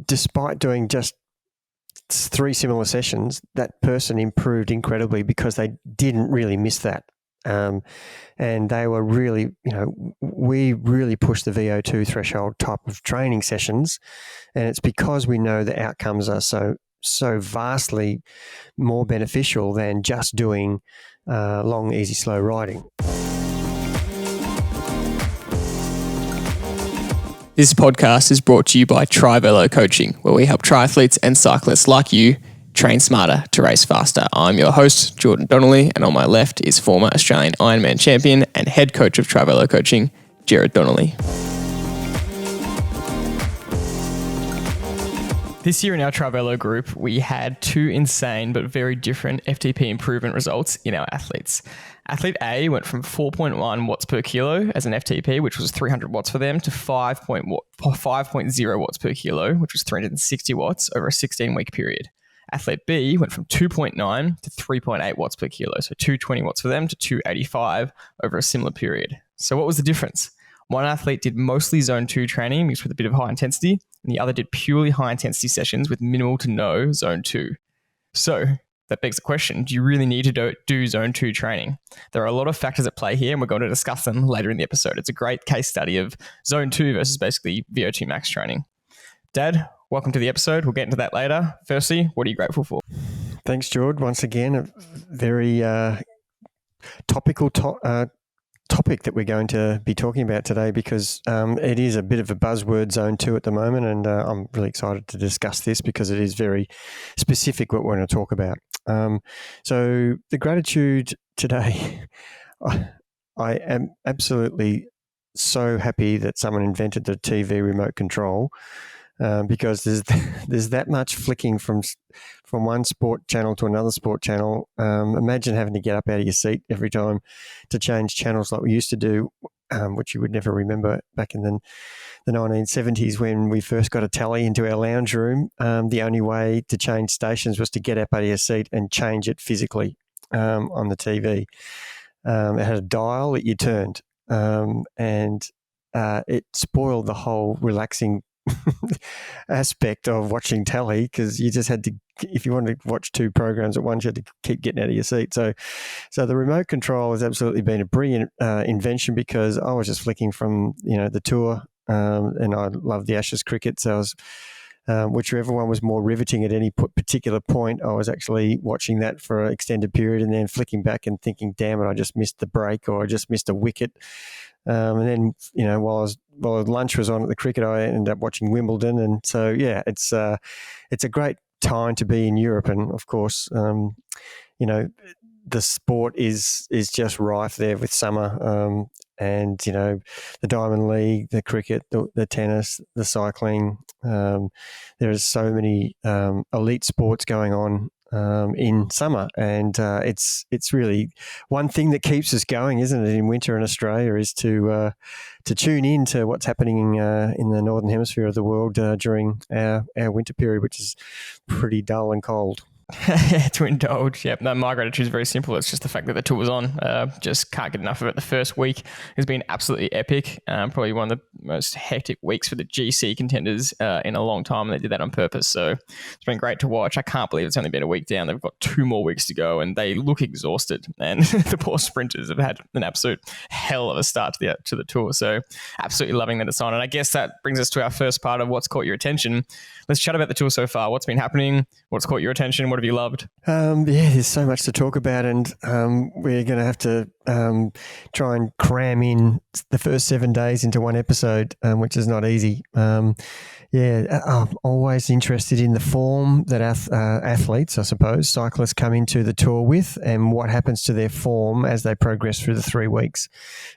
despite doing just 3 similar sessions, that person improved incredibly because they didn't really miss that. And they were really, we really pushed the VO2 threshold type of training sessions. And it's because we know the outcomes are so vastly more beneficial than just doing long, easy, slow riding. This podcast is brought to you by TriVelo Coaching, where we help triathletes and cyclists like you train smarter to race faster. I'm your host, Jordan Donnelly, and on my left is former Australian Ironman Champion and head coach of TriVelo Coaching, Gerard Donnelly. This year in our TriVelo group, we had 2 insane but very different FTP improvement results in our athletes. Athlete A went from 4.1 watts per kilo as an FTP, which was 300 watts for them, to 5.0 watts per kilo, which was 360 watts over a 16-week period. Athlete B went from 2.9 to 3.8 watts per kilo, so 220 watts for them to 285 over a similar period. So what was the difference? One athlete did mostly zone 2 training mixed with a bit of high intensity, and the other did purely high intensity sessions with minimal to no zone 2. So that begs the question, do you really need to do zone 2 training? There are a lot of factors at play here, and we're going to discuss them later in the episode. It's a great case study of zone 2 versus basically VO2 max training. Dad, welcome to the episode. We'll get into that later. Firstly, what are you grateful for? Thanks, George. Once again, a very topical topic that we're going to be talking about today, because it is a bit of a buzzword, zone 2 at the moment, and I'm really excited to discuss this because it is very specific what we're going to talk about. So the gratitude today, I am absolutely so happy that someone invented the TV remote control, because there's that much flicking from one sport channel to another sport channel. Imagine having to get up out of your seat every time to change channels like we used to do, which you would never remember back in the 1970s when we first got a tally into our lounge room. The only way to change stations was to get up out of your seat and change it physically on the TV. It had a dial that you turned, and it spoiled the whole relaxing aspect of watching telly, because you just had to, if you wanted to watch 2 programs at once, you had to keep getting out of your seat. So the remote control has absolutely been a brilliant invention, because I was just flicking from the tour, and I love the Ashes cricket, so I was whichever one was more riveting at any particular point, I was actually watching that for an extended period and then flicking back and thinking, damn it, I just missed the break, or I just missed a wicket. And then, while lunch was on at the cricket, I ended up watching Wimbledon. And so, yeah, it's a great time to be in Europe. And of course, the sport is just rife there with summer. And, the Diamond League, the cricket, the tennis, the cycling. There is so many elite sports going on in summer, and it's really one thing that keeps us going, isn't it, in winter in Australia, is to tune in to what's happening in the northern hemisphere of the world during our winter period, which is pretty dull and cold. Yeah, to indulge. Yep. No, my gratitude is very simple. It's just the fact that the tour was on. Just can't get enough of it. The first week has been absolutely epic. Probably one of the most hectic weeks for the GC contenders in a long time. And they did that on purpose. So it's been great to watch. I can't believe it's only been a week down. They've got 2 more weeks to go, and they look exhausted. And the poor sprinters have had an absolute hell of a start to the tour. So absolutely loving that it's on. And I guess that brings us to our first part of what's caught your attention. Let's chat about the tour so far. What's been happening? What's caught your attention? What have you loved? Yeah, there's so much to talk about, and we're going to have to try and cram in the first 7 days into one episode, which is not easy. I'm always interested in the form that athletes, I suppose, cyclists come into the tour with, and what happens to their form as they progress through the 3 weeks.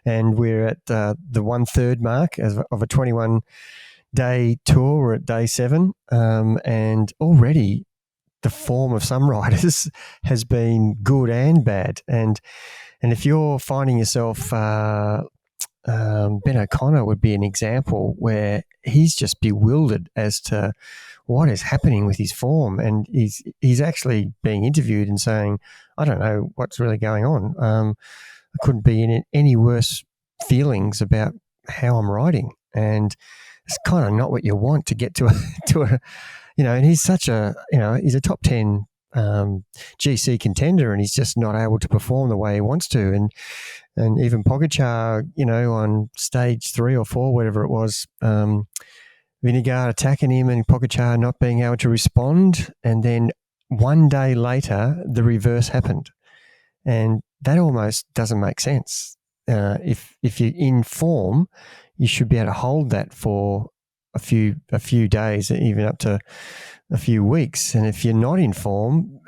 And we're at the 1/3 mark of a 21-day tour. We're at day 7, and already the form of some riders has been good and bad. And if you're finding yourself, Ben O'Connor would be an example where he's just bewildered as to what is happening with his form. And he's actually being interviewed and saying, I don't know what's really going on. I couldn't be in any worse feelings about how I'm riding. And it's kind of not what you want to get to a, and he's such a, he's a top 10 GC contender, and he's just not able to perform the way he wants to. And even Pogačar, on stage 3 or 4, whatever it was, Vingegaard attacking him and Pogačar not being able to respond. And then one day later, the reverse happened. And that almost doesn't make sense. If you're in form, you should be able to hold that for a few days, even up to a few weeks. And if you're not in form,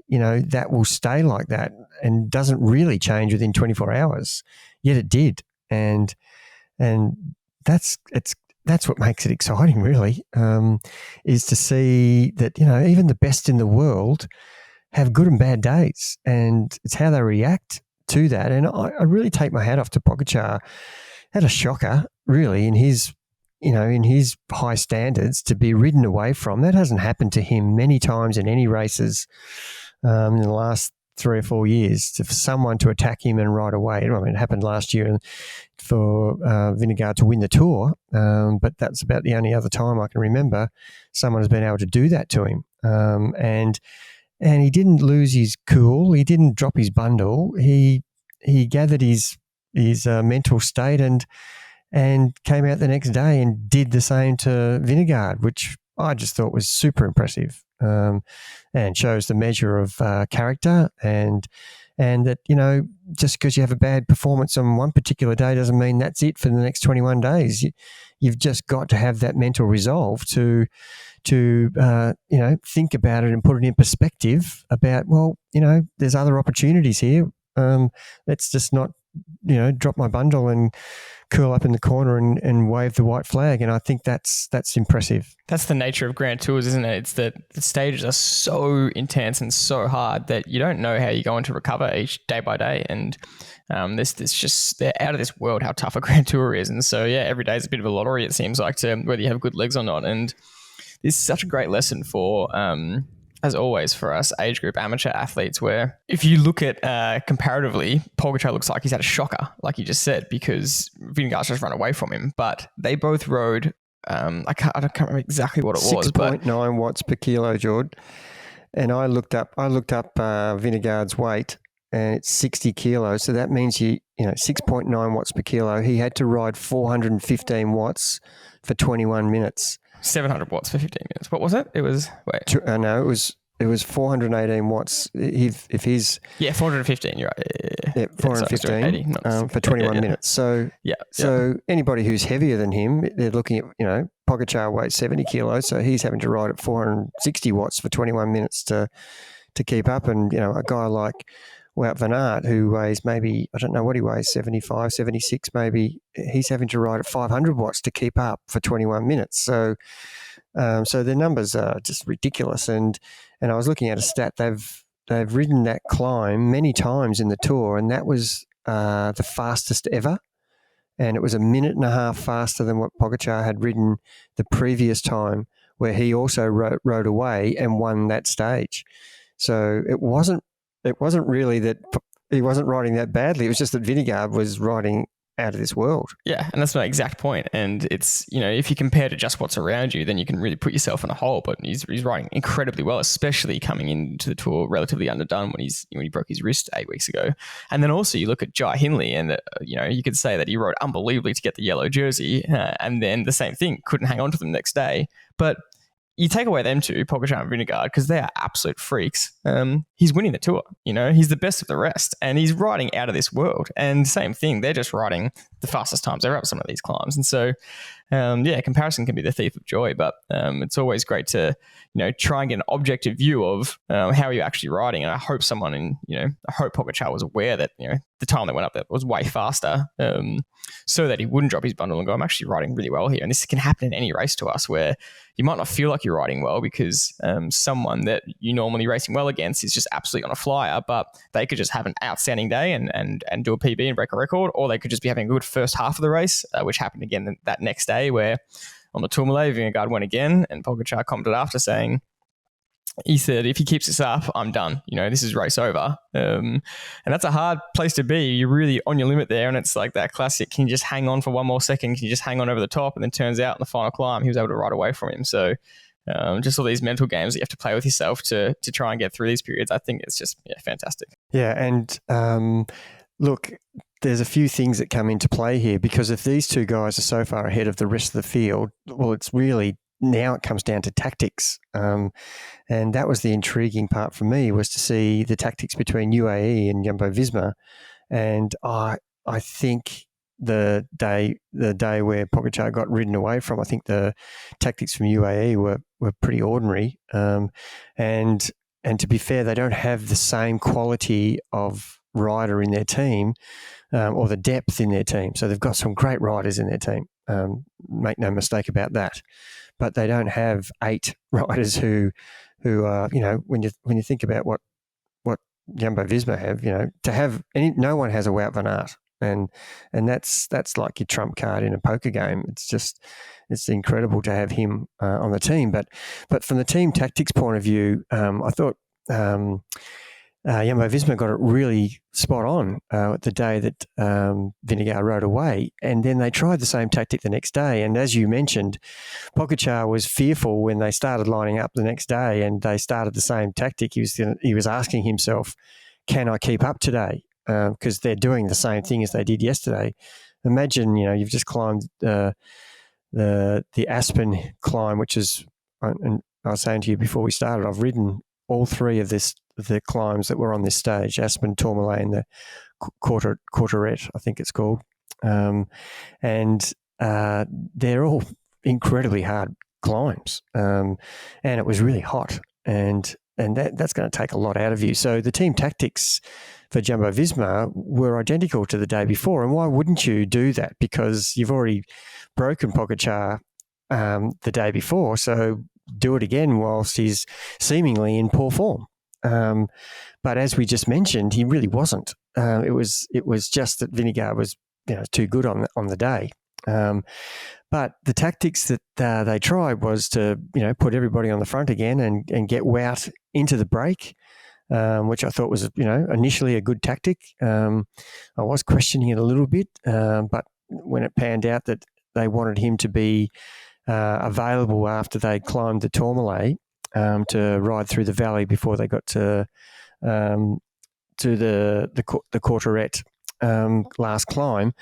that will stay like that and doesn't really change within 24 hours. Yet it did. And that's what makes it exciting, really, is to see that, even the best in the world have good and bad days, and it's how they react to that. And I really take my hat off to Pogačar. Had a shocker, really, in his high standards to be ridden away from. That hasn't happened to him many times in any races in the last 3 or 4 years, for someone to attack him and ride away. I mean, it happened last year for Vingegaard to win the Tour, but that's about the only other time I can remember someone has been able to do that to him. And he didn't lose his cool. He didn't drop his bundle. He gathered his mental state and came out the next day and did the same to Vingegaard, which I just thought was super impressive, and shows the measure of character, and that, just because you have a bad performance on one particular day doesn't mean that's it for the next 21 days. You've just got to have that mental resolve to think about it and put it in perspective about, well, there's other opportunities here. Let's just not, drop my bundle and curl up in the corner and wave the white flag. And I think that's impressive. That's the nature of Grand Tours, isn't it? It's that the stages are so intense and so hard that you don't know how you're going to recover each day by day. And this just, they're out of this world how tough a Grand Tour is. And so, yeah, every day is a bit of a lottery, it seems like, to whether you have good legs or not. And this is such a great lesson for, as always, for us age group amateur athletes, where if you look at comparatively, Pogačar looks like he's had a shocker, like you just said, because Vingegaard's just run away from him. But they both rode, I can't remember exactly what it was. 6.9 watts per kilo, Jordy. And I looked up Vingegaard's weight, and it's 60 kilos. So that means 6.9 watts per kilo. He had to ride 415 watts for 21 minutes. 700 watts for 15 minutes. What was it? It was, no, it was 418 watts. If he's 415. You're right. Yeah, 415 for 21 minutes. So anybody who's heavier than him, they're looking at Pogačar weighs 70 kilos, so he's having to ride at 460 watts for 21 minutes to keep up. And a guy like Wout van Aert, who weighs maybe, I don't know what he weighs, 75, 76 maybe, he's having to ride at 500 watts to keep up for 21 minutes. So their numbers are just ridiculous. And I was looking at a stat, they've ridden that climb many times in the Tour, and that was the fastest ever. And it was a minute and a half faster than what Pogačar had ridden the previous time, where he also rode away and won that stage. So it wasn't really that he wasn't riding that badly. It was just that Vingegaard was riding out of this world. Yeah, and that's my exact point. And it's, if you compare to just what's around you, then you can really put yourself in a hole. But he's riding incredibly well, especially coming into the Tour relatively underdone when he broke his wrist 8 weeks ago. And then also you look at Jai Hindley, and you could say that he rode unbelievably to get the yellow jersey, and then the same thing, couldn't hang on to them the next day. But you take away them two, Pogačar and Vingegaard, because they are absolute freaks. He's winning the Tour. He's the best of the rest, and he's riding out of this world. And same thing, they're just riding the fastest times ever up some of these climbs. And so, comparison can be the thief of joy. But it's always great to try and get an objective view of how you're actually riding. And I hope I hope Pogačar was aware that the time that went up there was way faster, so that he wouldn't drop his bundle and go, I'm actually riding really well here. And this can happen in any race to us, where you might not feel like you're riding well because someone that you normally racing well against is just absolutely on a flyer, but they could just have an outstanding day and do a PB and break a record, or they could just be having a good first half of the race, which happened again that next day, where on the Tourmalet, Vingegaard won again, and Pogačar commented after saying, he said, if he keeps this up, I'm done. This is race over. And that's a hard place to be. You're really on your limit there. And it's like that classic, can you just hang on for one more second? Can you just hang on over the top? And then turns out in the final climb, he was able to ride away from him. So just all these mental games that you have to play with yourself to try and get through these periods. I think it's just fantastic. Yeah. And look, there's a few things that come into play here, because if these two guys are so far ahead of the rest of the field, well, it's really, now it comes down to tactics. And that was the intriguing part for me, was to see the tactics between UAE and Jumbo-Visma. And I think the day where Pogačar got ridden away from, I think the tactics from UAE were pretty ordinary. And to be fair, they don't have the same quality of rider in their team, or the depth in their team. So they've got some great riders in their team. Make no mistake about that. But they don't have 8 riders who are, when you think about what Jumbo-Visma have, to have no one has a Wout van Aert, and that's like your trump card in a poker game. It's incredible to have him on the team. But from the team tactics point of view, I thought Jumbo-Visma got it really spot on the day that Vingegaard rode away. And then they tried the same tactic the next day. And as you mentioned, Pogačar was fearful when they started lining up the next day and they started the same tactic. He was asking himself, can I keep up today? Because they're doing the same thing as they did yesterday. Imagine, you've just climbed the Aspen climb, which is, and I was saying to you before we started, I've ridden all 3 of the climbs that were on this stage: Aspen, Tourmalet, and the Courtoret, I think it's called. And they're all incredibly hard climbs. And it was really hot. And that's going to take a lot out of you. So the team tactics for Jumbo-Visma were identical to the day before. And why wouldn't you do that? Because you've already broken Pogačar the day before. So do it again whilst he's seemingly in poor form. But as we just mentioned, he really wasn't. It was just that Vingegaard was too good on the day. But the tactics that they tried was to put everybody on the front again and get Wout into the break, which I thought was initially a good tactic. I was questioning it a little bit, but when it panned out that they wanted him to be available after they climbed the Tourmalet, to ride through the valley before they got to the Courtoret last climb,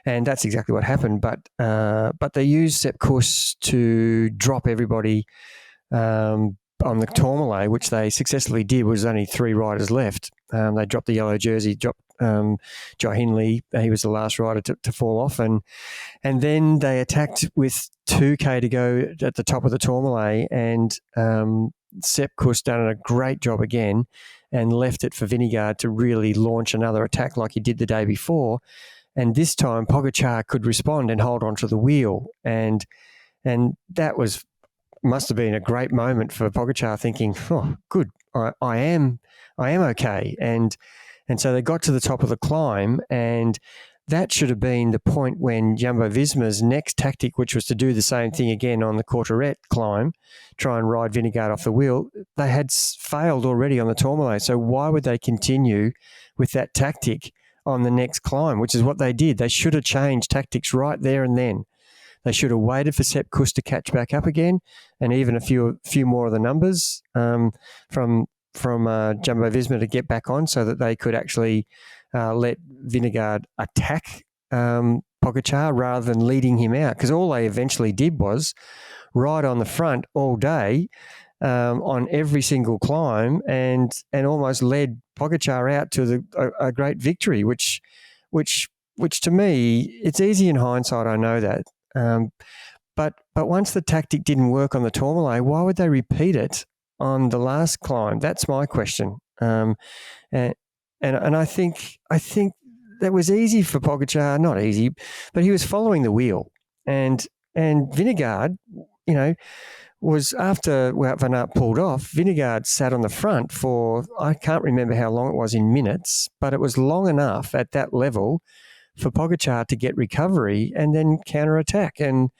and that's exactly what happened. But they used Sepp Kuss to drop everybody on the Tourmalet, which they successfully did. Was only 3 riders left. They dropped the yellow jersey, dropped Joe Hindley. He was the last rider to fall off, and then they attacked with 2K to go at the top of the Tourmalet, and Sepp Kuss done a great job again and left it for Vingegaard to really launch another attack like he did the day before. And this time Pogačar could respond and hold onto the wheel, and that must have been a great moment for Pogačar, thinking, oh, good, I am okay. And so they got to the top of the climb, and that should have been the point when Jumbo-Visma's next tactic, which was to do the same thing again on the Courtoret climb, try and ride Vingegaard off the wheel, they had failed already on the Tourmalet. So why would they continue with that tactic on the next climb, which is what they did? They should have changed tactics right there and then. They should have waited for Sepp Kuss to catch back up again, and even a few more of the numbers from Jumbo-Visma to get back on, so that they could actually let Vingegaard attack Pogačar rather than leading him out. Because all they eventually did was ride on the front all day on every single climb, and almost led Pogačar out to a great victory. Which to me, it's easy in hindsight. I know that. But once the tactic didn't work on the Tourmalet, why would they repeat it on the last climb? That's my question. And I think that was easy for Pogačar. Not easy, but he was following the wheel. And Vingegaard, was after Wout van Aert pulled off, Vingegaard sat on the front for, I can't remember how long it was in minutes, but it was long enough at that level for Pogačar to get recovery and then counterattack. And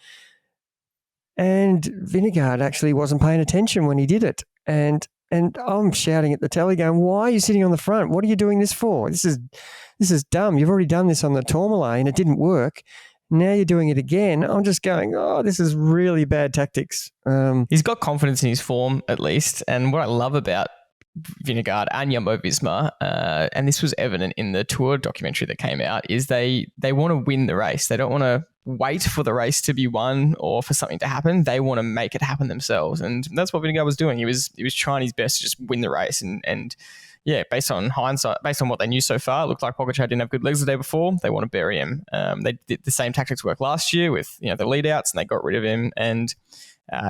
Vingegaard actually wasn't paying attention when he did it. And And I'm shouting at the telly going, why are you sitting on the front? What are you doing this for? This is dumb. You've already done this on the Tourmalet and it didn't work. Now you're doing it again. I'm just going, oh, this is really bad tactics. He's got confidence in his form, at least. And what I love about Vingegaard and Jumbo Visma, and this was evident in the Tour documentary that came out, is they want to win the race. They don't want to wait for the race to be won or for something to happen. They want to make it happen themselves. And that's what Vingegaard was doing. He was trying his best to just win the race. And yeah, based on hindsight, based on what they knew so far, it looked like Pogačar didn't have good legs the day before. They want to bury him. They did the same tactics work last year with the lead outs, and they got rid of him. And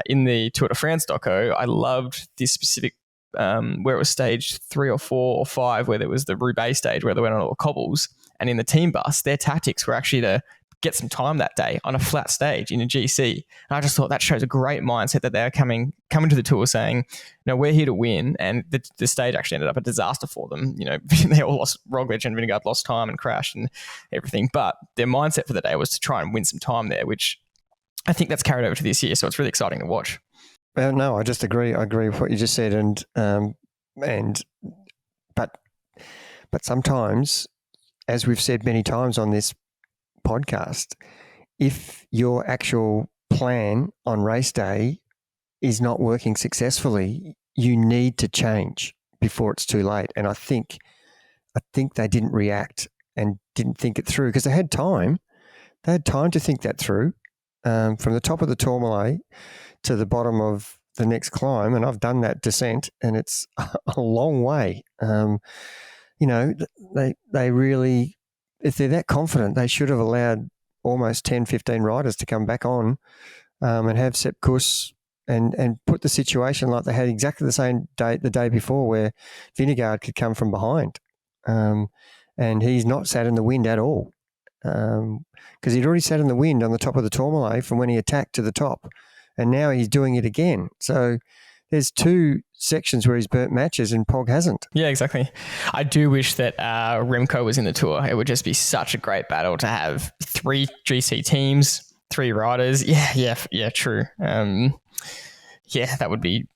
in the Tour de France doco, I loved this specific where it was stage 3 or 4 or 5, where there was the Roubaix stage where they went on all the cobbles. And in the team bus, their tactics were actually to get some time that day on a flat stage in a GC. And I just thought that shows a great mindset that they're coming to the Tour saying, no, we're here to win. And the stage actually ended up a disaster for them. They all lost, Roglic and Vingegaard lost time and crashed and everything. But their mindset for the day was to try and win some time there, which I think that's carried over to this year. So it's really exciting to watch. Well, no, I just agree. I agree with what you just said. But sometimes, as we've said many times on this podcast, if your actual plan on race day is not working successfully, you need to change before it's too late. And I think they didn't react and didn't think it through, because they had time. They had time to think that through, from the top of the Tourmalet to the bottom of the next climb. And I've done that descent, and it's a long way. They really, if they're that confident, they should have allowed almost 10, 15 riders to come back on and have Sepp Kuss and put the situation like they had exactly the same day the day before, where Vingegaard could come from behind. And he's not sat in the wind at all, because he'd already sat in the wind on the top of the Tourmalet from when he attacked to the top, and now he's doing it again. So there's 2 sections where he's burnt matches and Pog hasn't. Yeah, exactly. I do wish that Remco was in the Tour. It would just be such a great battle to have 3 GC teams, 3 riders. Yeah, true. That would be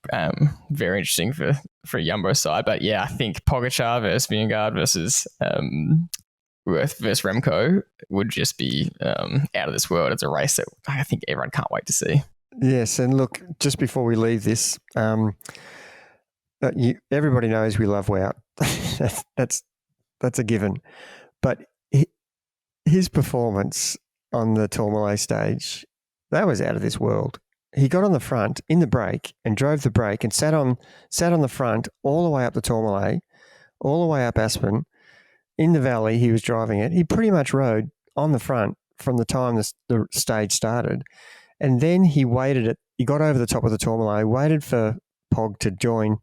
very interesting for a Jumbo side. But yeah, I think Pogačar versus Vingegaard versus Remco would just be out of this world. It's a race that I think everyone can't wait to see. Yes, and look, just before we leave this, everybody knows we love Wout. That's a given. But his performance on the Tourmalet stage, that was out of this world. He got on the front in the break and drove the break and sat on the front all the way up the Tourmalet, all the way up Aspen. In the valley, he was driving it. He pretty much rode on the front from the time the stage started. And then he got over the top of the Tourmalet, waited for Pog to join,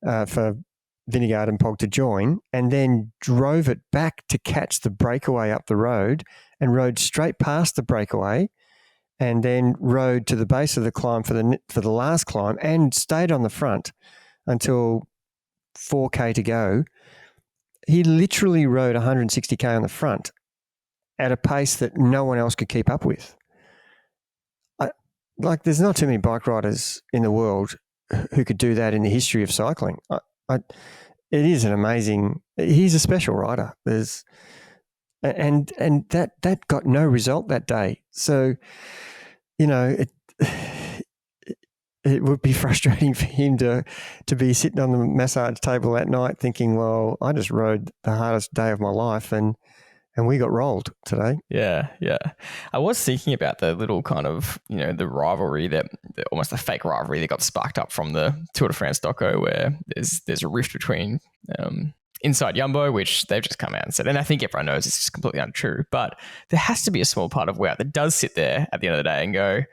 for Vingegaard and Pog to join, and then drove it back to catch the breakaway up the road and rode straight past the breakaway, and then rode to the base of the climb for the last climb and stayed on the front until 4K to go. He literally rode 160K on the front at a pace that no one else could keep up with. There's not too many bike riders in the world who could do that in the history of cycling. It is an amazing. He's a special rider. And that got no result that day. So, it would be frustrating for him to be sitting on the massage table that night thinking, well, I just rode the hardest day of my life and we got rolled today. Yeah. I was thinking about the little kind of, the rivalry almost the fake rivalry that got sparked up from the Tour de France doco, where there's a rift between Inside Jumbo, which they've just come out and said, and I think everyone knows this is completely untrue, but there has to be a small part of Wout that does sit there at the end of the day and go,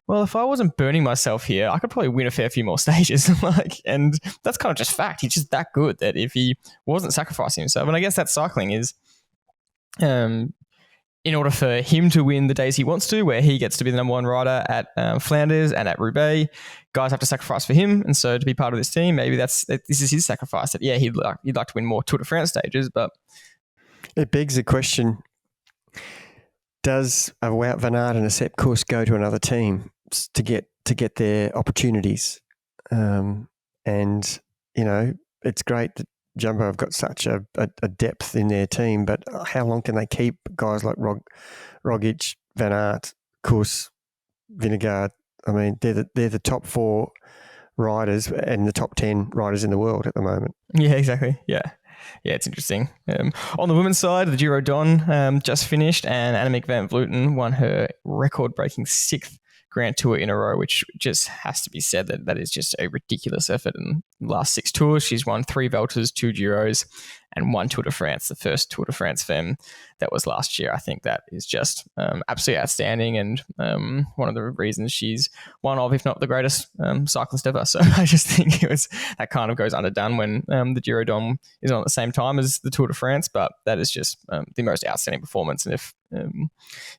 well, if I wasn't burning myself here, I could probably win a fair few more stages. And that's kind of just fact. He's just that good that if he wasn't sacrificing himself, and I guess that's cycling is, in order for him to win the days he wants to, where he gets to be the number 1 rider at Flanders and at Roubaix, guys have to sacrifice for him. And so to be part of this team, maybe this is his sacrifice. That he'd like to win more Tour de France stages, but it begs the question: does a Wout van Aert and a Sepp Kuss go to another team to get their opportunities? And it's great that Jumbo have got such a depth in their team, but how long can they keep guys like Roglic, Van Aert, Kuss, Vingegaard? I mean, they're the top 4 riders and the top 10 riders in the world at the moment. Yeah, exactly. Yeah, it's interesting. On the women's side, the Giro Donne just finished, and Annemiek van Vleuten won her record-breaking 6th Grand Tour in a row, which just has to be said that is just a ridiculous effort. In the last 6 tours, she's won 3 Vueltas, 2 Giros, and 1 Tour de France, the first Tour de France femme that was last year. I think that is just absolutely outstanding, and one of the reasons she's one of, if not the greatest cyclist ever. So I just think that kind of goes underdone when the Giro Donne is on at the same time as the Tour de France, but that is just the most outstanding performance. And if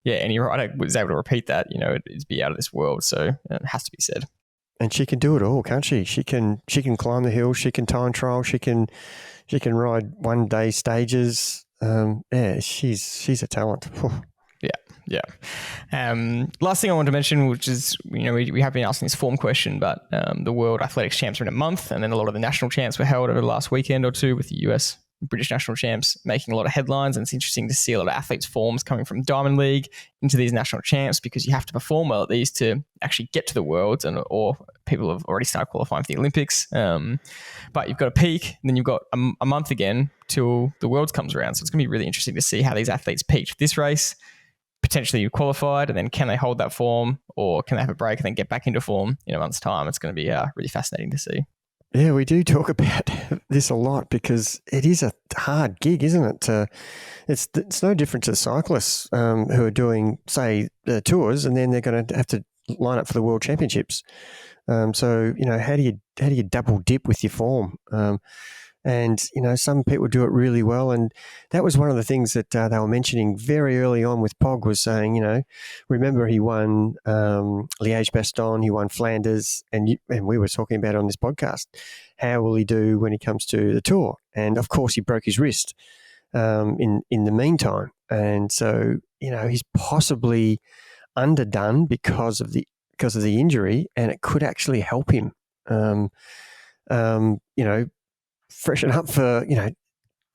any rider was able to repeat that, it'd be out of this world. So it has to be said. And she can do it all, can't she? She can climb the hill. She can time trial. She can ride 1-day stages. She's a talent. Yeah. Last thing I want to mention, which is, we have been asking this form question, but the World Athletics Champs are in a month, and then a lot of the national champs were held over the last weekend or two, with the US British national champs making a lot of headlines. And it's interesting to see a lot of athletes' forms coming from Diamond League into these national champs, because you have to perform well at these to actually get to the Worlds, or people have already started qualifying for the Olympics. But you've got a peak, and then you've got a month again till the Worlds comes around. So it's going to be really interesting to see how these athletes peaked this race, potentially you qualified, and then can they hold that form, or can they have a break and then get back into form in a month's time? It's going to be really fascinating to see. Yeah, we do talk about this a lot because it is a hard gig, isn't it? It's no different to cyclists who are doing, say, tours, and then they're going to have to line up for the World Championships. So how do you double dip with your form? And some people do it really well, and that was one of the things that they were mentioning very early on with Pog, was saying, remember he won Liège-Bastogne, he won Flanders, and we were talking about on this podcast, how will he do when he comes to the Tour? And of course, he broke his wrist in the meantime, and so he's possibly underdone because of the injury, and it could actually help him. Freshen up for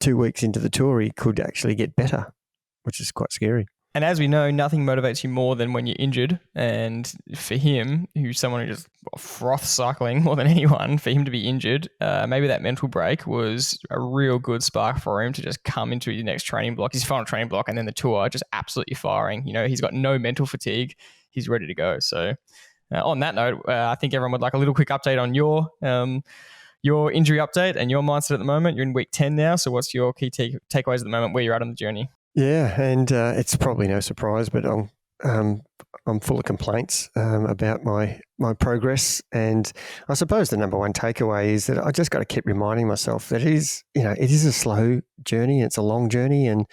2 weeks into the Tour, he could actually get better, which is quite scary. And as we know, nothing motivates you more than when you're injured. And for him, who's someone who just froths cycling more than anyone, for him to be injured, maybe that mental break was a real good spark for him to just come into his next training block, his final training block, and then the Tour just absolutely firing. He's got no mental fatigue. He's ready to go. So on that note, I think everyone would like a little quick update on your injury update and your mindset at the moment. You're in week 10 now. So what's your key takeaways at the moment, where you're at on the journey? Yeah, and it's probably no surprise, but I'm full of complaints about my progress. And I suppose the number one takeaway is that I just got to keep reminding myself that it is a slow journey. It's a long journey, and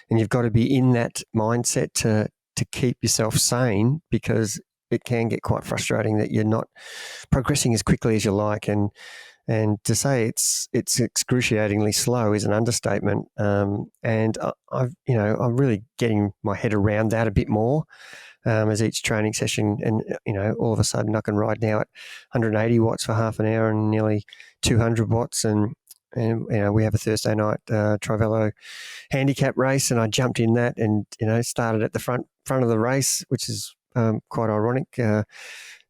you've got to be in that mindset to keep yourself sane, because it can get quite frustrating that you're not progressing as quickly as you like. And to say it's excruciatingly slow is an understatement. And I'm really getting my head around that a bit more as each training session. And all of a sudden I can ride now at 180 watts for half an hour and nearly 200 watts. And we have a Thursday night TriVelo handicap race, and I jumped in that and started at the front of the race, which is quite ironic.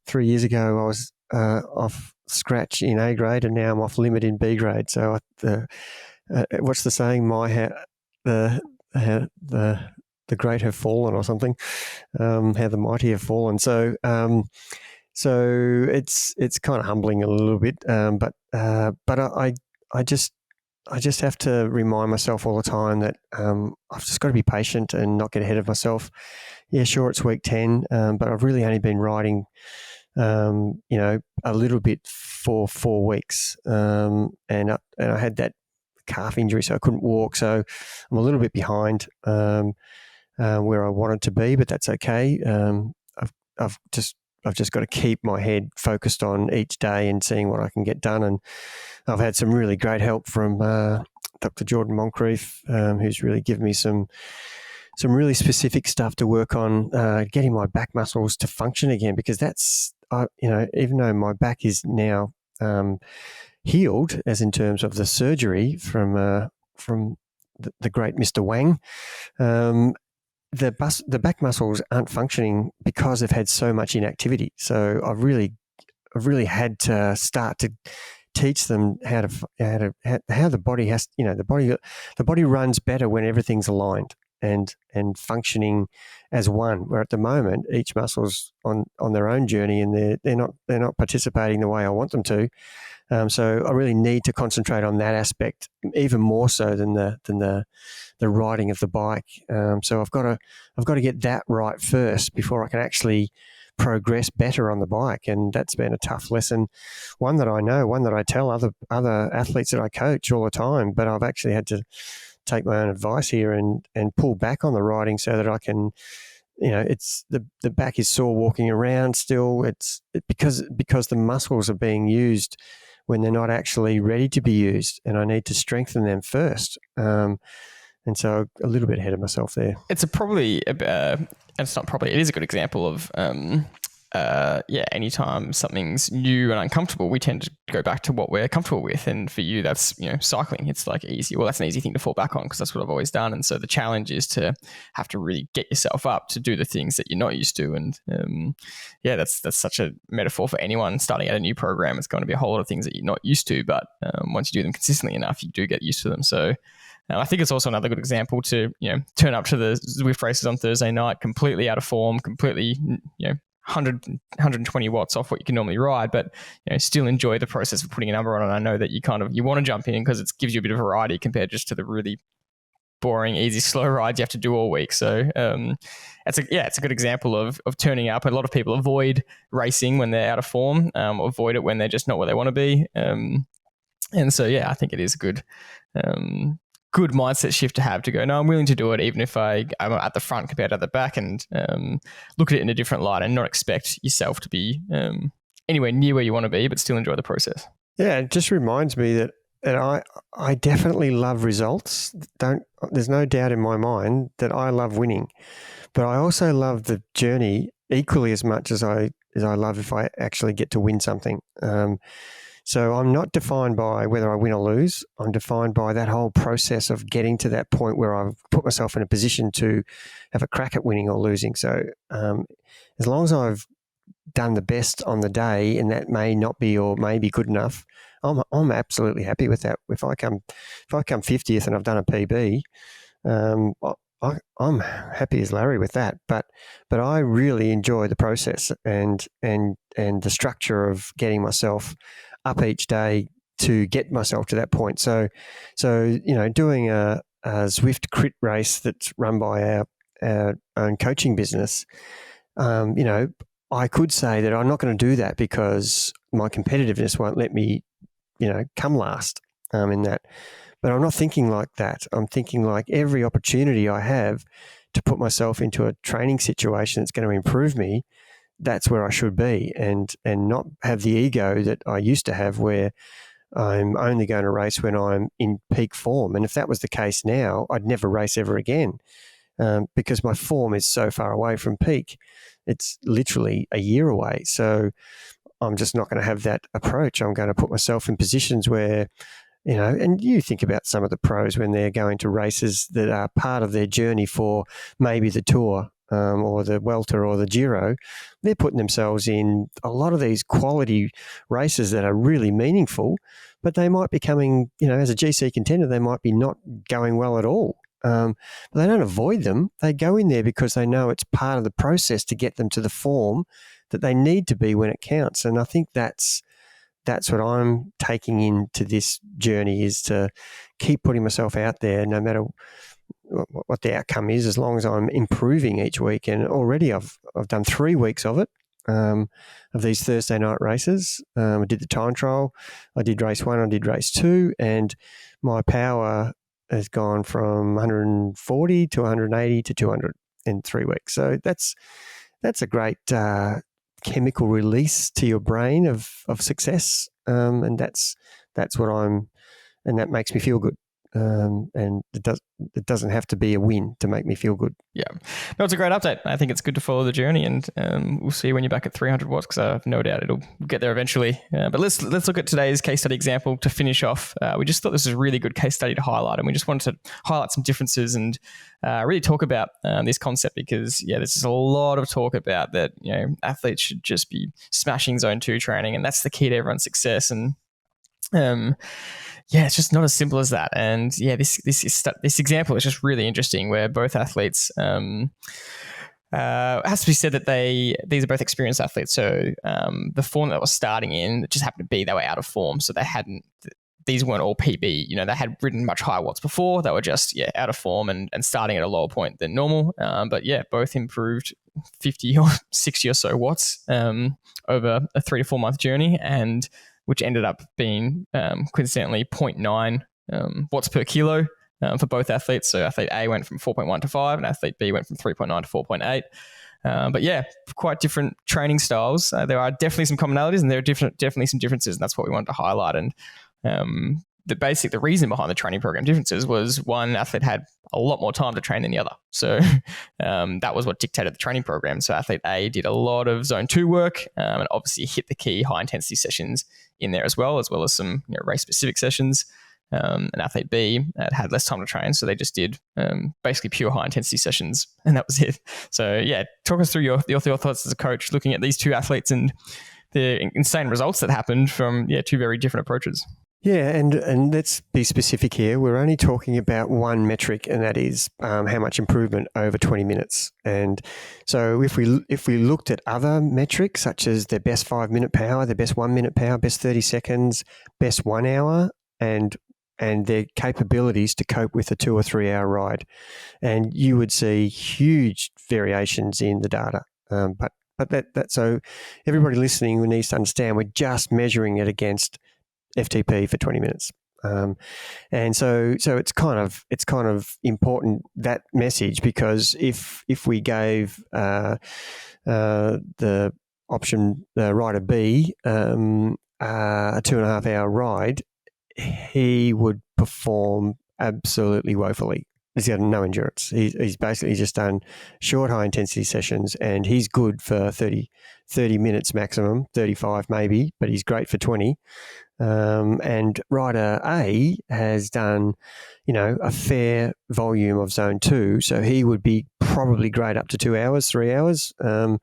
3 years ago I was off scratch in A grade, and now I'm off limit in B grade. So what's the saying? The great have fallen, or something. How the mighty have fallen. So it's kind of humbling a little bit. But I just have to remind myself all the time that I've just got to be patient and not get ahead of myself. Yeah, sure, it's week 10, but I've really only been riding a little bit for 4 weeks. And I had that calf injury, so I couldn't walk. So I'm a little bit behind where I wanted to be, but that's okay. I've just got to keep my head focused on each day and seeing what I can get done. And I've had some really great help from Dr. Jordan Moncrief, who's really given me some really specific stuff to work on, getting my back muscles to function again, because that's, even though my back is now healed, as in terms of the surgery from the great Mr. Wang, the back muscles aren't functioning because they've had so much inactivity. So I've really had to start to teach them how the body has, the body runs better when everything's aligned and functioning as one. Where at the moment each muscle's on their own journey, and they're not participating the way I want them to. So I really need to concentrate on that aspect even more so than the riding of the bike. So I've got to get that right first before I can actually progress better on the bike, and that's been a tough lesson. One that I know, one that I tell other athletes that I coach all the time, but I've actually had to take my own advice here and pull back on the riding so that I can. It's the back is sore walking around still. Because the muscles are being used when they're not actually ready to be used, and I need to strengthen them first. And so a little bit ahead of myself there. It's it is a good example of, anytime something's new and uncomfortable, we tend to go back to what we're comfortable with. And for you, that's, cycling. It's like easy. Well, that's an easy thing to fall back on because that's what I've always done. And so the challenge is to have to really get yourself up to do the things that you're not used to. And that's such a metaphor for anyone starting out a new program. It's going to be a whole lot of things that you're not used to, but once you do them consistently enough, you do get used to them. So I think it's also another good example to, turn up to the Zwift races on Thursday night, completely out of form, completely, 120 watts off what you can normally ride, but still enjoy the process of putting a number on it. I know that you want to jump in because it gives you a bit of variety compared just to the really boring, easy, slow rides you have to do all week. So it's a good example of turning up. A lot of people avoid racing when they're out of form, avoid it when they're just not where they want to be. And so, I think it is a good mindset shift to have, to go, no, I'm willing to do it even if I'm at the front compared to the back, and look at it in a different light and not expect yourself to be anywhere near where you want to be, but still enjoy the process. Yeah, it just reminds me that I definitely love results. There's no doubt in my mind that I love winning, but I also love the journey equally as much as I love if I actually get to win something. So I'm not defined by whether I win or lose. I'm defined by that whole process of getting to that point where I've put myself in a position to have a crack at winning or losing. So as long as I've done the best on the day, and that may not be or may be good enough, I'm absolutely happy with that. If I come 50th and I've done a PB, I'm happy as Larry with that. But I really enjoy the process and the structure of getting myself up each day to get myself to that point. So doing a Zwift crit race that's run by our own coaching business, I could say that I'm not going to do that because my competitiveness won't let me, come last in that. But I'm not thinking like that. I'm thinking like every opportunity I have to put myself into a training situation that's going to improve me, that's where I should be, and not have the ego that I used to have where I'm only going to race when I'm in peak form. And if that was the case now, I'd never race ever again because my form is so far away from peak. It's literally a year away. So I'm just not going to have that approach. I'm going to put myself in positions where, and you think about some of the pros when they're going to races that are part of their journey for maybe the Tour, or the Welter or the Giro, they're putting themselves in a lot of these quality races that are really meaningful, but they might be coming, as a GC contender, they might be not going well at all. But they don't avoid them. They go in there because they know it's part of the process to get them to the form that they need to be when it counts. And I think that's what I'm taking into this journey, is to keep putting myself out there no matter what the outcome is, as long as I'm improving each week. And already I've done 3 weeks of it, of these Thursday night races. I did the time trial, I did race 1, I did race 2, and my power has gone from 140 to 180 to 200 in 3 weeks. So that's a great chemical release to your brain of success, and that's what and that makes me feel good. and it doesn't have to be a win to make me feel good. Yeah, no, it's a great update. I think it's good to follow the journey, and we'll see when you're back at 300 watts, because I have no doubt it'll get there eventually. But let's look at today's case study example to finish off. We just thought this was a really good case study to highlight, and we just wanted to highlight some differences and really talk about this concept, because there's just a lot of talk about that. Athletes should just be smashing zone 2 training, and that's the key to everyone's success. And it's just not as simple as that. And this example is just really interesting, where both athletes, it has to be said that these are both experienced athletes. So the form that was starting in, it just happened to be they were out of form. So these weren't all PB. They had ridden much higher watts before. They were just out of form and starting at a lower point than normal. But both improved 50 or 60 or so watts over a 3 to 4 month journey, and which ended up being coincidentally 0.9 watts per kilo for both athletes. So athlete A went from 4.1 to 5, and athlete B went from 3.9 to 4.8. But quite different training styles. There are definitely some commonalities, and there are definitely some differences, and that's what we wanted to highlight. And the reason behind the training program differences was one athlete had a lot more time to train than the other. So that was what dictated the training program. So athlete A did a lot of zone 2 work, and obviously hit the key high intensity sessions in there as well as some race specific sessions. And athlete B had less time to train, so they just did basically pure high intensity sessions, and that was it. So talk us through your thoughts as a coach looking at these two athletes and the insane results that happened from two very different approaches. Yeah, and let's be specific here. We're only talking about one metric, and that is how much improvement over 20 minutes. And so if we looked at other metrics, such as their best 5-minute power, their best 1-minute power, best 30 seconds, best 1 hour, and their capabilities to cope with a 2 or 3 hour ride, and you would see huge variations in the data. But that so everybody listening needs to understand we're just measuring it against FTP for 20 minutes. And so it's kind of important, that message, because if we gave the option rider B a 2.5 hour ride, he would perform absolutely woefully. He's got no endurance. He's basically just done short high intensity sessions, and he's good for 30 minutes maximum, 35 maybe, but he's great for 20. And rider A has done, a fair volume of zone 2, so he would be probably great up to 2 hours, 3 hours. And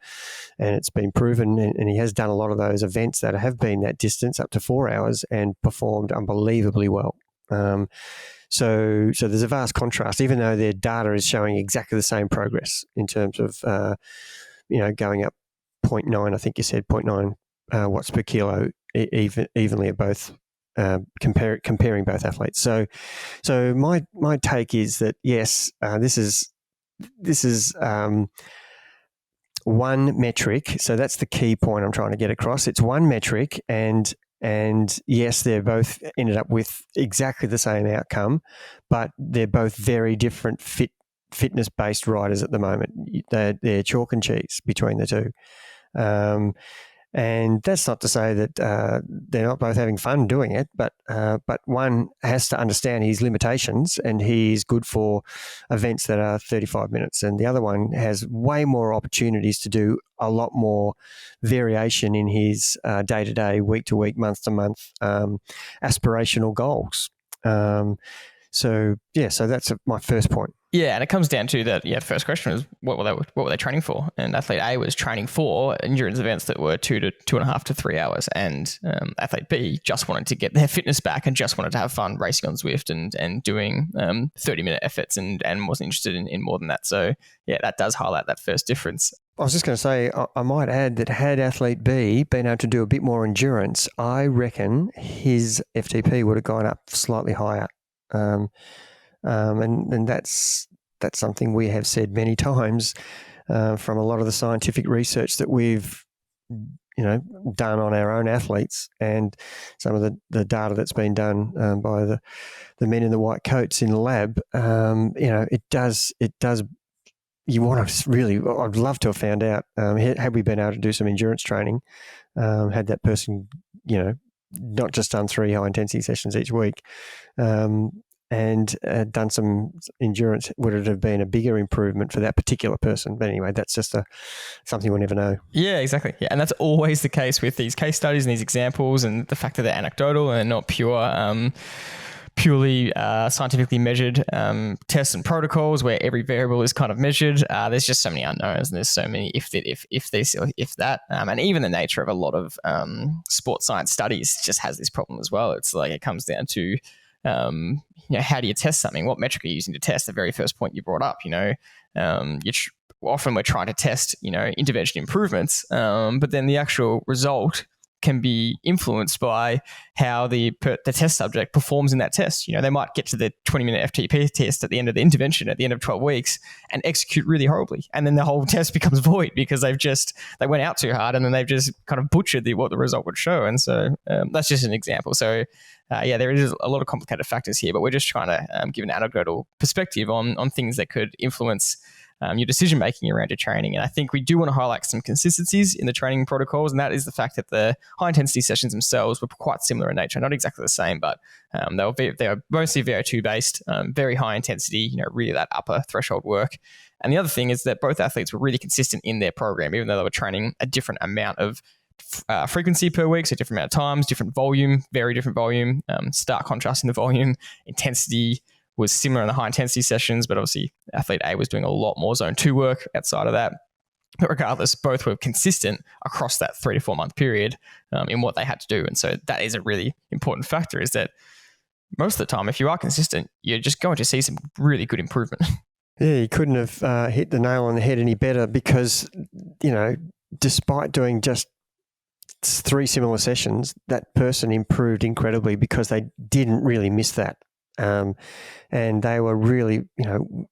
it's been proven, and he has done a lot of those events that have been that distance up to 4 hours and performed unbelievably well. So there's a vast contrast, even though their data is showing exactly the same progress in terms of, going up 0.9, I think you said 0.9 watts per kilo evenly at both, comparing both athletes. So my take is that, yes, this is one metric. So that's the key point I'm trying to get across. It's one metric, and yes, they're both ended up with exactly the same outcome, but they're both very different fitness-based riders at the moment. They're chalk and cheese between the two. And that's not to say that they're not both having fun doing it, but one has to understand his limitations, and he's good for events that are 35 minutes, and the other one has way more opportunities to do a lot more variation in his day-to-day, week-to-week, month-to-month aspirational goals. So that's my first point. Yeah, and it comes down to that. The first question was what were they training for? And athlete A was training for endurance events that were 2 to 2.5 to 3 hours, and athlete B just wanted to get their fitness back and just wanted to have fun racing on Zwift and doing 30-minute efforts and wasn't interested in more than that. So that does highlight that first difference. I was just going to say, I might add that had athlete B been able to do a bit more endurance, I reckon his FTP would have gone up slightly higher. And that's something we have said many times from a lot of the scientific research that we've done on our own athletes, and some of the data that's been done by the men in the white coats in the lab. It does. You want to really, I'd love to have found out, had we been able to do some endurance training, had that person, not just done 3 high intensity sessions each week, and done some endurance, would it have been a bigger improvement for that particular person? But anyway, that's just something we'll never know. Yeah, exactly. Yeah, and that's always the case with these case studies and these examples, and the fact that they're anecdotal and not purely scientifically measured tests and protocols where every variable is kind of measured. There's just so many unknowns, and there's so many if that, and even the nature of a lot of sports science studies just has this problem as well. It's like it comes down to how do you test something? What metric are you using to test? The very first point you brought up, often we're trying to test, intervention improvements, but then the actual result can be influenced by how the test subject performs in that test. They might get to the 20-minute FTP test at the end of the intervention at the end of 12 weeks and execute really horribly. And then the whole test becomes void because they went out too hard and then they've just kind of butchered what the result would show. And so that's just an example. So there is a lot of complicated factors here, but we're just trying to give an anecdotal perspective on things that could influence your decision-making around your training. And I think we do want to highlight some consistencies in the training protocols, and that is the fact that the high-intensity sessions themselves were quite similar in nature, not exactly the same, but they were mostly VO2-based, very high intensity, really that upper threshold work. And the other thing is that both athletes were really consistent in their program, even though they were training a different amount of frequency per week, so different amount of times, different volume, very different volume, stark contrast in the volume. Intensity was similar in the high intensity sessions, but obviously athlete A was doing a lot more zone 2 work outside of that. But regardless, both were consistent across that 3 to 4 month period in what they had to do. And so that is a really important factor, is that most of the time, if you are consistent, you're just going to see some really good improvement. Yeah, you couldn't have hit the nail on the head any better because, despite doing just 3 similar sessions, that person improved incredibly because they didn't really miss that. And they were really,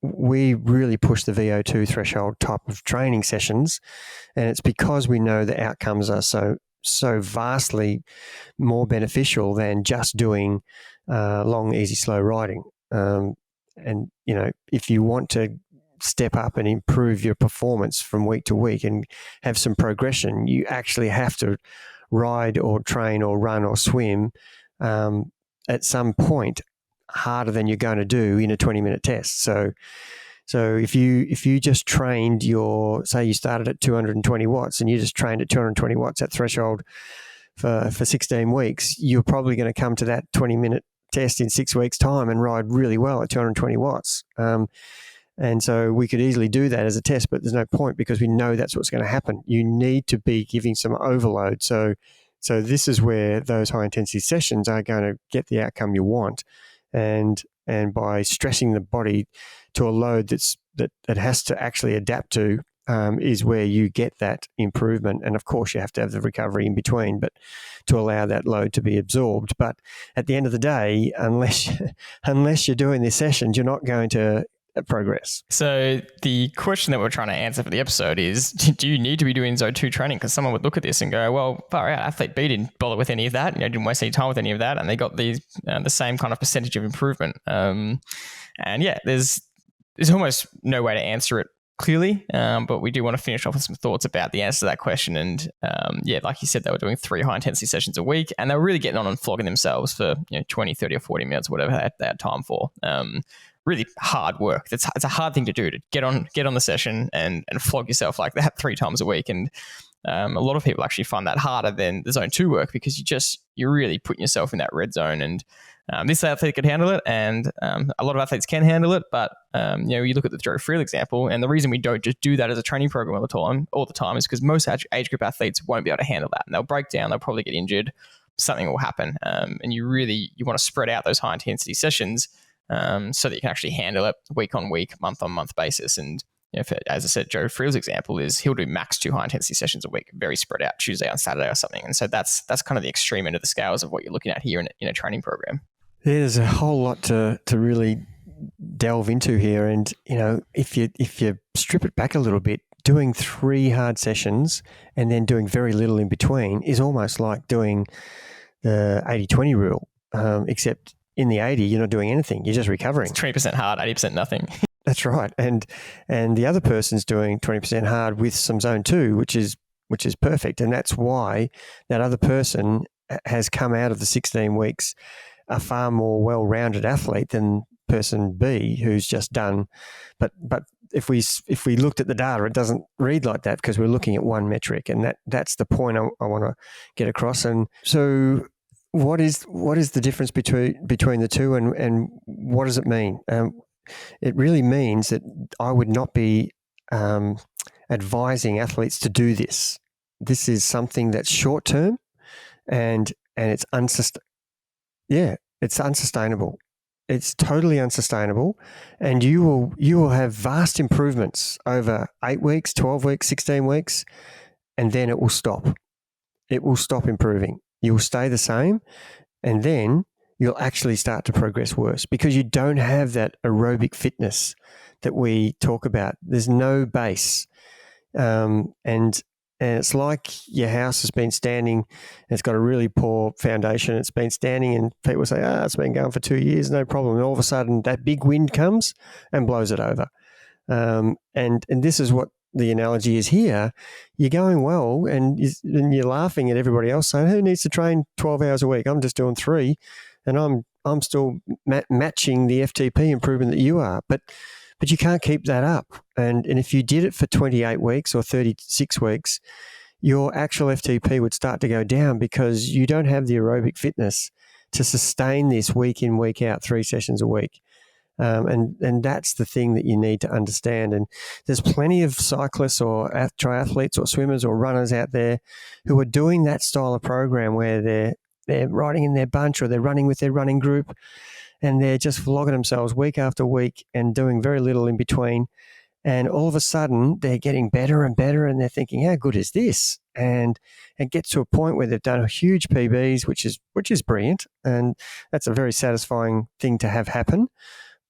we really pushed the VO2 threshold type of training sessions. And it's because we know the outcomes are so vastly more beneficial than just doing long, easy, slow riding. And, if you want to step up and improve your performance from week to week and have some progression, you actually have to ride or train or run or swim at some point harder than you're going to do in a 20-minute test. So if you just trained say you started at 220 watts and you just trained at 220 watts at threshold for 16 weeks, you're probably going to come to that 20-minute test in 6 weeks' time and ride really well at 220 watts. And so we could easily do that as a test, but there's no point because we know that's what's going to happen. You need to be giving some overload. So this is where those high-intensity sessions are going to get the outcome you want. And by stressing the body to a load that it has to actually adapt to is where you get that improvement. And of course, you have to have the recovery in between, but to allow that load to be absorbed. But at the end of the day, unless you're doing these sessions, you're not going to progress. So the question that we're trying to answer for the episode is, do you need to be doing zone 2 training? Because someone would look at this and go, well, far out, athlete B didn't bother with any of that, didn't waste any time with any of that, and they got the same kind of percentage of improvement. And yeah, there's almost no way to answer it clearly, but we do want to finish off with some thoughts about the answer to that question. And like you said, they were doing 3 high intensity sessions a week, and they were really getting on and flogging themselves for 20, 30 or 40 minutes, whatever they had time for. Really hard work. It's a hard thing to do, to get on the session and flog yourself like that 3 times a week. And a lot of people actually find that harder than the zone 2 work because you're really putting yourself in that red zone. And this athlete could handle it, and a lot of athletes can handle it. But you look at the Jordy example, and the reason we don't just do that as a training program all the time is because most age group athletes won't be able to handle that, and they'll break down. They'll probably get injured. Something will happen, and you want to spread out those high intensity sessions so that you can actually handle it week on week, month on month basis. And as I said, Joe Friel's example is he'll do max 2 high intensity sessions a week, very spread out, Tuesday on Saturday or something. And so that's kind of the extreme end of the scales of what you're looking at here in a training program. Yeah, there's a whole lot to really delve into here. And, if you strip it back a little bit, doing 3 hard sessions and then doing very little in between is almost like doing the 80-20 rule, except in the 80, you're not doing anything. You're just recovering. It's 20% hard, 80% nothing. That's right. And the other person's doing 20% hard with some zone 2, which is perfect. And that's why that other person has come out of the 16 weeks a far more well-rounded athlete than person B who's just done. But if we looked at the data, it doesn't read like that because we're looking at one metric, and that's the point I want to get across. And so, what is the difference between the two, and what does it mean? It really means that I would not be advising athletes to do this. This is something that's short term, and it's it's unsustainable. It's totally unsustainable, and you will have vast improvements over 8 weeks, 12 weeks, 16 weeks, and then it will stop. It will stop improving. You will stay the same, and then you'll actually start to progress worse because you don't have that aerobic fitness that we talk about. There's no base, and it's like your house has been standing, and it's got a really poor foundation. It's been standing, and people say, it's been going for 2 years, no problem. And all of a sudden, that big wind comes and blows it over. And this is what the analogy is here. You're going well, and you're laughing at everybody else saying, who needs to train 12 hours a week? I'm just doing 3, and I'm still matching the FTP improvement that you are. But you can't keep that up. And if you did it for 28 weeks or 36 weeks, your actual FTP would start to go down because you don't have the aerobic fitness to sustain this week in, week out, 3 sessions a week. And that's the thing that you need to understand. And there's plenty of cyclists or triathletes or swimmers or runners out there who are doing that style of program where they're riding in their bunch or they're running with their running group, and they're just flogging themselves week after week and doing very little in between. And all of a sudden, they're getting better and better, and they're thinking, how good is this? And it gets to a point where they've done huge PBs, which is brilliant, and that's a very satisfying thing to have happen.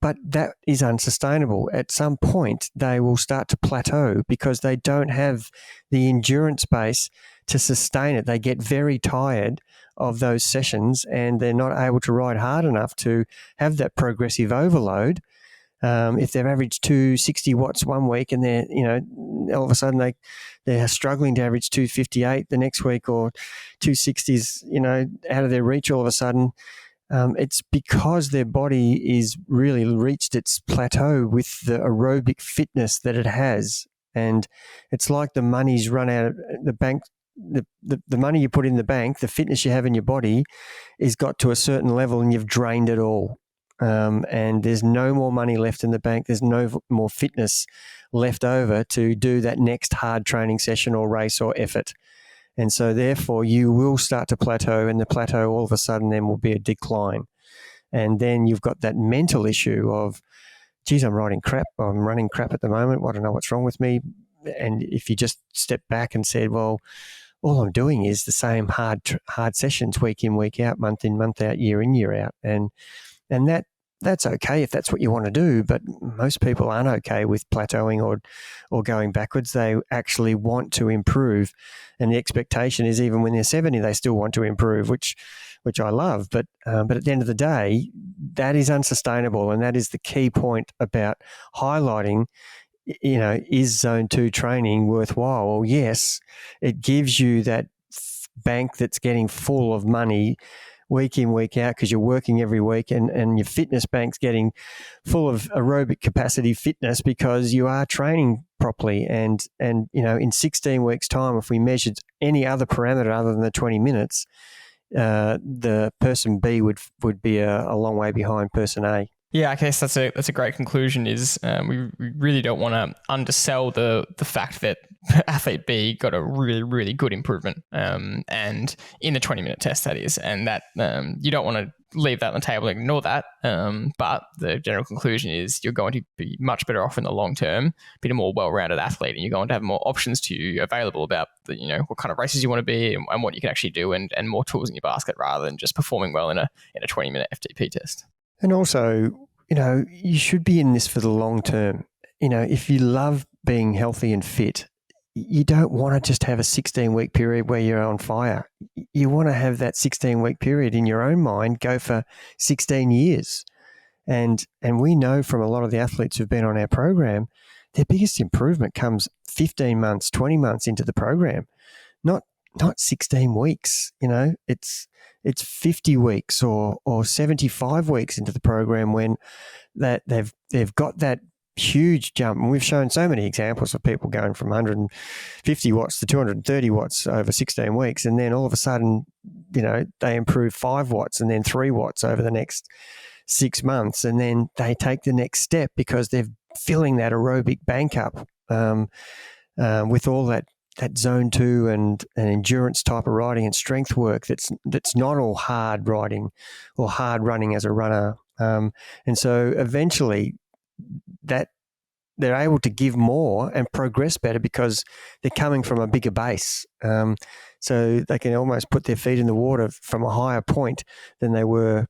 But that is unsustainable. At some point, they will start to plateau because they don't have the endurance base to sustain it. They get very tired of those sessions, and they're not able to ride hard enough to have that progressive overload. If they've averaged 260 watts one week, and they're, all of a sudden they're struggling to average 258 the next week, or 260s, out of their reach all of a sudden, it's because their body is really reached its plateau with the aerobic fitness that it has. And it's like the money's run out of the bank. The money you put in the bank, the fitness you have in your body, is got to a certain level, and you've drained it all. And there's no more money left in the bank. There's no more fitness left over to do that next hard training session or race or effort. And so therefore you will start to plateau, and the plateau all of a sudden then will be a decline. And then you've got that mental issue of, geez, I'm running crap at the moment. I don't know what's wrong with me. And if you just step back and said, well, all I'm doing is the same hard sessions week in, week out, month in, month out, year in, year out. And that's okay if that's what you want to do, but most people aren't okay with plateauing or going backwards. They actually want to improve, and the expectation is even when they're 70, they still want to improve, which I love. But at the end of the day, that is unsustainable, and that is the key point about highlighting. Is zone 2 training worthwhile? Well, yes, it gives you that bank that's getting full of money week in, week out, because you're working every week, and your fitness bank's getting full of aerobic capacity fitness because you are training properly. And in 16 weeks' time, if we measured any other parameter other than the 20 minutes, the person B would be a long way behind person A. Yeah, I guess that's a great conclusion. Is we really don't want to undersell the fact that athlete B got a really, really good improvement, and in the 20-minute test, that is, and that you don't want to leave that on the table and ignore that. But the general conclusion is you're going to be much better off in the long term, being a more well-rounded athlete, and you're going to have more options to you available about what kind of races you want to be and what you can actually do, and more tools in your basket rather than just performing well in a 20-minute FTP test. And also, you should be in this for the long term. If you love being healthy and fit, you don't want to just have a 16-week period where you're on fire. You want to have that 16-week period in your own mind go for 16 years. And we know from a lot of the athletes who've been on our program, their biggest improvement comes 15 months, 20 months into the program, not not 16 weeks. It's 50 weeks or 75 weeks into the program when that they've got that huge jump. And we've shown so many examples of people going from 150 watts to 230 watts over 16 weeks. And then all of a sudden, they improve 5 watts and then 3 watts over the next 6 months. And then they take the next step because they're filling that aerobic bank up with all that zone 2 and endurance type of riding and strength work that's not all hard riding or hard running as a runner. And so eventually that they're able to give more and progress better because they're coming from a bigger base. So they can almost put their feet in the water from a higher point than they were,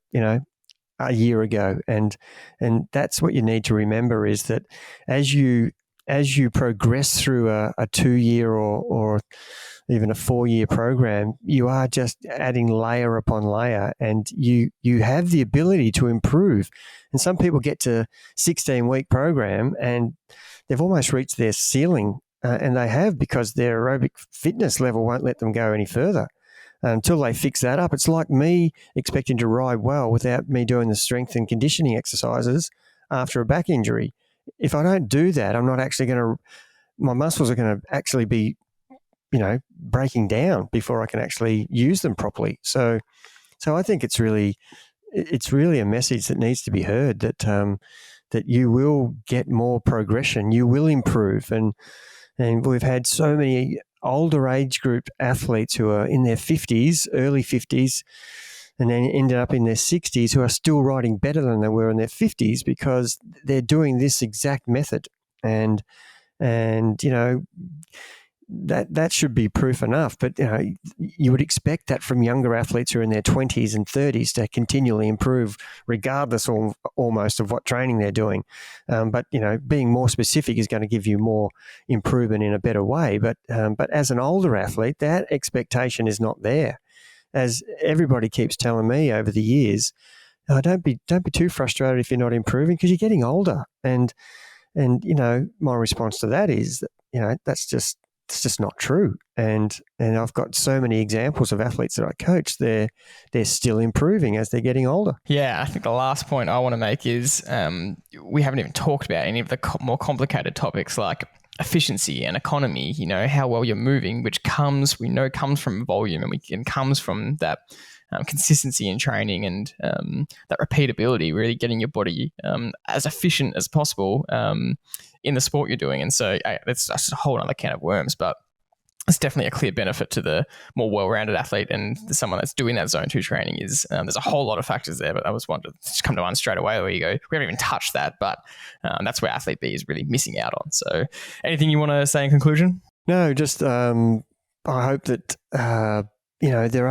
a year ago. And that's what you need to remember is that as you progress through a 2-year or even a 4-year program, you are just adding layer upon layer, and you have the ability to improve. And some people get to 16-week program and they've almost reached their ceiling, and they have, because their aerobic fitness level won't let them go any further. Until they fix that up. It's like me expecting to ride well without me doing the strength and conditioning exercises after a back injury. If I don't do that, I'm not actually my muscles are going to actually be, breaking down before I can actually use them properly. So I think it's really a message that needs to be heard that you will get more progression, you will improve. And we've had so many older age group athletes who are in their 50s, early 50s, and then ended up in their 60s who are still riding better than they were in their 50s because they're doing this exact method. And that should be proof enough. But you would expect that from younger athletes who are in their 20s and 30s to continually improve, regardless almost of what training they're doing. But being more specific is going to give you more improvement in a better way. But as an older athlete, that expectation is not there. As everybody keeps telling me over the years, don't be too frustrated if you're not improving because you're getting older. And my response to that is that, it's just not true. And I've got so many examples of athletes that I coach, they're still improving as they're getting older. Yeah, I think the last point I want to make is we haven't even talked about any of the more complicated topics like efficiency and economy, how well you're moving, which comes from volume and comes from that consistency in training and that repeatability, really getting your body as efficient as possible in the sport you're doing. And so that's just a whole other can of worms, but it's definitely a clear benefit to the more well-rounded athlete and someone that's doing that zone 2 training is there's a whole lot of factors there, but I was wanting to just come to one straight away where you go, we haven't even touched that, but that's where athlete B is really missing out on. So anything you want to say in conclusion? No, just I hope that I know there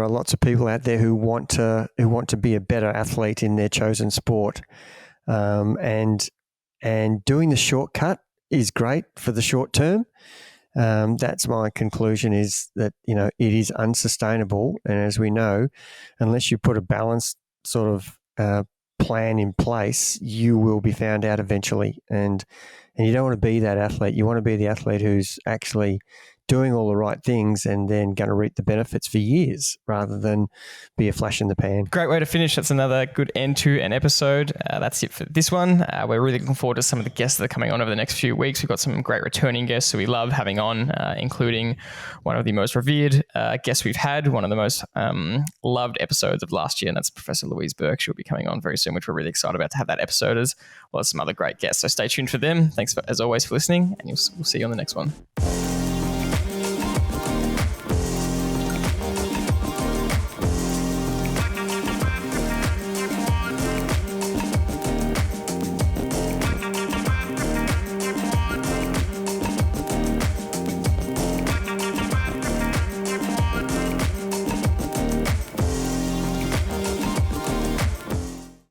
are lots of people out there who want to be a better athlete in their chosen sport, and doing the shortcut is great for the short term. That's my conclusion, is that it is unsustainable, and as we know, unless you put a balanced sort of plan in place, you will be found out eventually. And you don't want to be that athlete. You want to be the athlete who's actually doing all the right things and then going to reap the benefits for years rather than be a flash in the pan. Great way to finish. That's another good end to an episode. That's it for this one. We're really looking forward to some of the guests that are coming on over the next few weeks. We've got some great returning guests who we love having on, including one of the most revered guests we've had, one of the most loved episodes of last year, and that's Professor Louise Burke. She'll be coming on very soon, which we're really excited about to have that episode, as well as some other great guests. So stay tuned for them. Thanks as always for listening, and we'll see you on the next one.